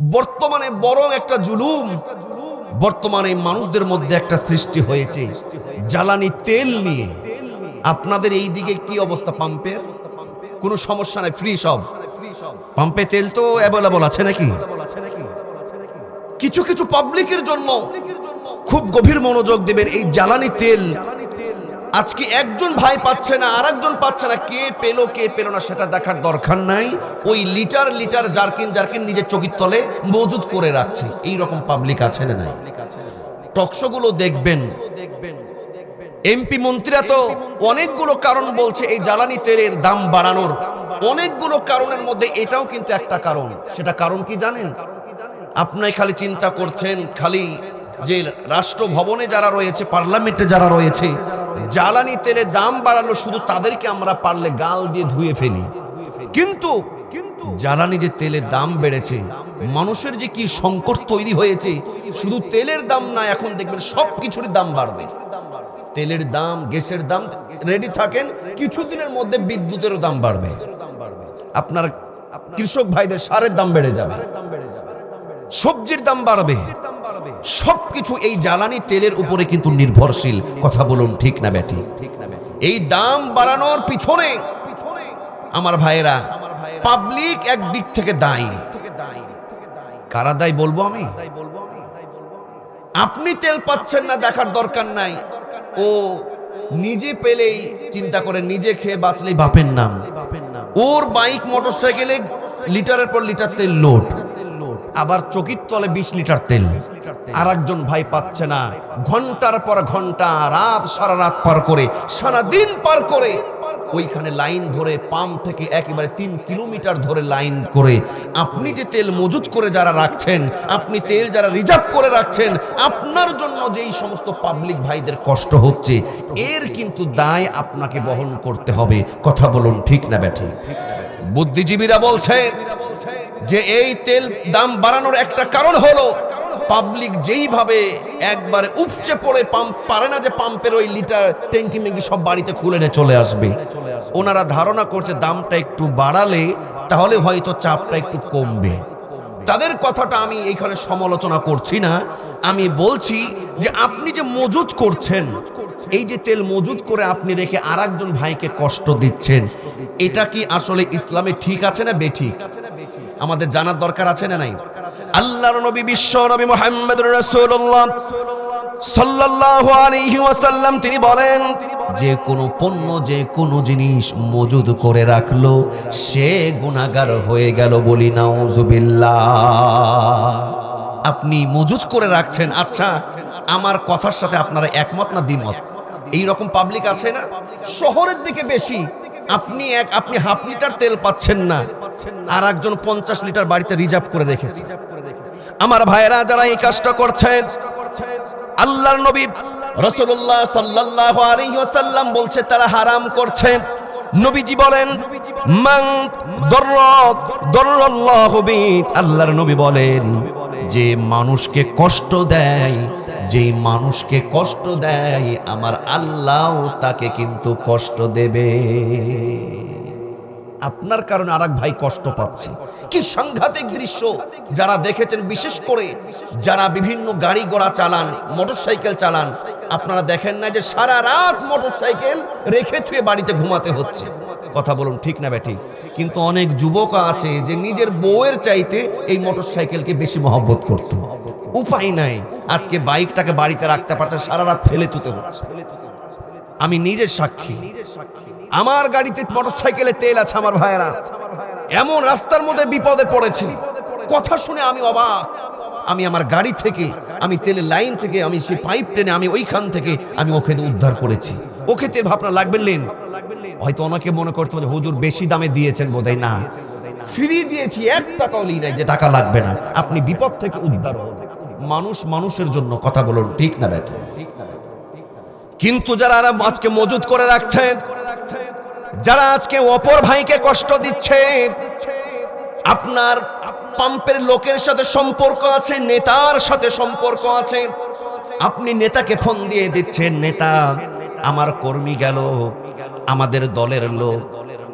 বর্তমানে বরং একটা জুলুম বর্তমানে মানুষদের মধ্যে একটা সৃষ্টি হয়েছে জ্বালানি তেল নিয়ে। আপনাদের এই দিকে কি অবস্থা? পাম্পের কোনো সমস্যা নাই, ফ্রি সব পাম্পে তেল তো অ্যাভেলেবল আছে নাকি? কিছু কিছু পাবলিকের জন্য খুব গভীর মনোযোগ দিবেন। এই জ্বালানি তেল আজকে একজন ভাই পাচ্ছে না, আর একজন পাচ্ছে না, কে পেল না সেটা দেখার দরকার নাই। ওই লিটার লিটার জারকিন নিজের চোখের তলে মজুদ করে রাখছে। এই রকম পাবলিক আছে না নাই? টকশোগুলো দেখবেন, এমপি মন্ত্রীরা তো অনেকগুলো কারণ বলছে এই জ্বালানি তেলের দাম বাড়ানোর। অনেকগুলো কারণের মধ্যে এটাও কিন্তু একটা কারণ। সেটা কারণ কি জানেন? আপনাই খালি চিন্তা করছেন, খালি যে রাষ্ট্রভবনে যারা রয়েছে, পার্লামেন্টে যারা রয়েছে, জ্বালানি তেলের দাম বাড়ালো, শুধু তাদেরকে আমরা পারলে গাল দিয়ে ধুয়ে ফেলি। কিন্তু জ্বালানি যে তেলের দাম বেড়েছে, মানুষের যে কি সংকট তৈরি হয়েছে, শুধু তেলের দাম না, এখন দেখবেন সব কিছুর দাম বাড়বে। তেলের দাম, গ্যাসের দাম, রেডি থাকেন, কিছুদিনের মধ্যে বিদ্যুতেরও দাম বাড়বে। আপনার কৃষক ভাইদের সারের দাম বেড়ে যাবে, সবজির দাম বাড়বে। সবকিছু এই জ্বালানি তেলের উপরে কিন্তু নির্ভরশীল। কথা বলুন ঠিক না বেটি? এই দাম বাড়ানোর পিছনে আমার ভাইয়েরা পাবলিক একদিক থেকে দায়ী। কারা দায়ী বলবো আমি? আপনি তেল পাচ্ছেন না দেখার দরকার নাই, ও নিজে পেলেই চিন্তা করে, নিজে খেয়ে বাঁচলেই বাপের নাম। ওর বাইক মোটরসাইকেলে লিটারের পর লিটার তেল লোড, আবার চকির তলে 20 লিটার তেল। আর একজন ভাই পাচ্ছে না, ঘন্টার পর ঘন্টা, রাত সারা রাত পার করে, সারা দিন পার করে ওইখানে লাইন ধরে, পাম্প থেকে একেবারে 3 কিলোমিটার ধরে লাইন করে আপনি যে তেল মজুত করে যারা রাখছেন, আপনি তেল যারা রিজার্ভ করে রাখছেন, আপনার জন্য যেই সমস্ত পাবলিক ভাইদের কষ্ট হচ্ছে, এর কিন্তু দায় আপনাকে বহন করতে হবে। কথা বলুন ঠিক না ব্যাঠি? বুদ্ধিজীবীরা বলছে যে এই তেল দাম বাড়ানোর একটা কারণ হলো পাবলিক যেইভাবে একবারে উপচে পড়ে, পাম্প পারে না যে পাম্পের ওই লিটার ট্যাঙ্কি মেঙ্কি সব বাড়িতে খুলে নিয়ে চলে আসবে। ওনারা ধারণা করছে দামটা একটু বাড়ালে তাহলে হয়তো চাপটা একটু কমবে। তাদের কথাটা আমি এইখানে সমালোচনা করছি না, আমি বলছি যে আপনি যে মজুদ করছেন, এই যে তেল মজুদ করে আপনি রেখে আর একজন ভাইকে কষ্ট দিচ্ছেন, এটা কি আসলে ইসলামে ঠিক আছে না বেঠিক? আমাদের জানার দরকার আছে না নাই? আল্লাহর নবী, বিশ্ব নবী মুহাম্মদুর রাসূলুল্লাহ সাল্লাল্লাহু আলাইহি ওয়াসাল্লাম তিনি বলেন, যে কোনো পণ্য, যে কোনো জিনিস মজুদ করে রাখলো সে গুনাহগার হয়ে গেল, বলি নাউজুবিল্লাহ। আপনি মজুদ করে রাখছেন, আচ্ছা আমার কথার সাথে আপনারা একমত না দ্বিমত? এই রকম পাবলিক আছে না? শহরের দিকে বেশি। আপনি হাফ লিটার তেল পাচ্ছেন না, আর একজন 50 লিটার বাড়িতে রিজার্ভ করে রেখেছে। আমার ভাইয়েরা যারা এই কাজটা করছেন, আল্লাহর নবী রাসূলুল্লাহ সাল্লাল্লাহু আলাইহি ওয়াসাল্লাম বলছে তারা হারাম করছে। নবীজি বলেন, মান দাররাল্লাহু বি, আল্লাহর নবী বলেন যে মানুষকে কষ্ট দেয়, যেই মানুষকে কষ্ট দেয় আমার আল্লাহ তাকে কিন্তু কষ্ট দেবে। আপনার কারণে আরেক ভাই কষ্ট পাচ্ছে। কি সাংঘাতিক দৃশ্য! যারা দেখেছেন, বিশেষ করে যারা বিভিন্ন গাড়ি ঘোড়া চালান, মোটরসাইকেল চালান, আপনারা দেখেন না যে সারা রাত মোটরসাইকেল রেখে থুয়ে বাড়িতে ঘুমাতে হচ্ছে। কথা বলুন ঠিক না বেঠিক? কিন্তু অনেক যুবক আছে যে নিজের বউয়ের চাইতে এই মোটরসাইকেলকে বেশি মহব্বত করত। উপায় নাই, আজকে বাইকটাকে বাড়িতে রাখতে পারছে, সারা রাত ফেলে তুতে হচ্ছে। আমি নিজের সাক্ষী, আমার গাড়িতে মোটরসাইকেলে তেল আছে। আমার ভাইয়েরা, এমন রাস্তার মধ্যে বিপদে পড়েছি, কথা শুনে আমি অবাক। আমি আমার গাড়ি থেকে, আমি তেলের লাইন থেকে, আমি সেই পাইপ টেনে আমি ওইখান থেকে আমি ওকে উদ্ধার করেছি। ওকে তেল ভাবনা লাগবেন লেন, হয়তো অনেকে মনে করতে পারে হুজুর বেশি দামে দিয়েছেন বোধহয়। না, ফ্রি দিয়েছি, 1 টাকাও লি নাই যে টাকা লাগবে না। আপনি বিপদ থেকে উদ্ধার হন, মানুষ মানুষের জন্য। কথা বলুন ঠিক না বেটা? কিন্তু যারা আজকে মজুদ করে রাখছে, যারা আজকে অপর ভাইকে কষ্ট দিচ্ছে, আপনার পাম্পের লোকের সাথে সম্পর্ক আছে, নেতার সাথে সম্পর্ক আছে, আপনি নেতাকে ফোন দিয়ে দিচ্ছেন, নেতা আমার কর্মী গেল, আমাদের দলের লোক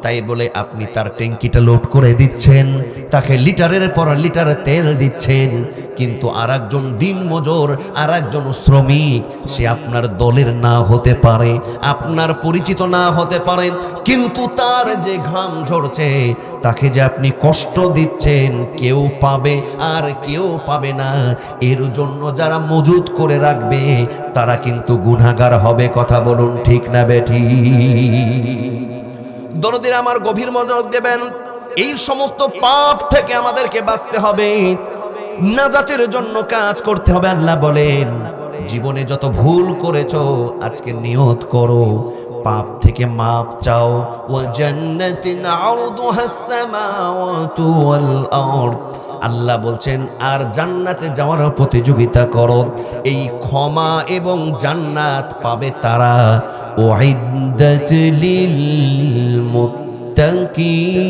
তাই বলে আপনি তার ট্যাঙ্কিটা লোড করে দিচ্ছেন, তাকে লিটারের পর লিটার তেল দিচ্ছেন, কিন্তু আরেকজন দিনমজুর, আরেকজন শ্রমিক, সে আপনার দলের না হতে পারে, আপনার পরিচিত না হতে পারে, কিন্তু তার যে ঘাম ঝরছে, তাকে যে আপনি কষ্ট দিচ্ছেন, কেউ পাবে আর কেউ পাবে না। এর জন্য যারা মজুদ করে রাখবে তারা কিন্তু গুনাহগার হবে। কথা বলুন ঠিক না বেঠি? দরদির আমার গভীর মনোযোগ দেবেন। এই সমস্ত পাপ থেকে আমাদেরকে বাঁচতে হবে, নাজাতের জন্য কাজ করতে হবে। আল্লাহ বলেন, জীবনে যত ভুল করেছো আজকে নিয়ত করো, পাপ থেকে মাপ চাও। ওয়া জান্নাতিন আরদুহাস সামাওয়াতু ওয়াল আরদ, আল্লাহ বলছেন, আর জান্নাতে যাওয়ার প্রতিযোগিতা করো। এই ক্ষমা এবং জান্নাত পাবে তারা। উইদ্দাত লিল মুত্তাকিন,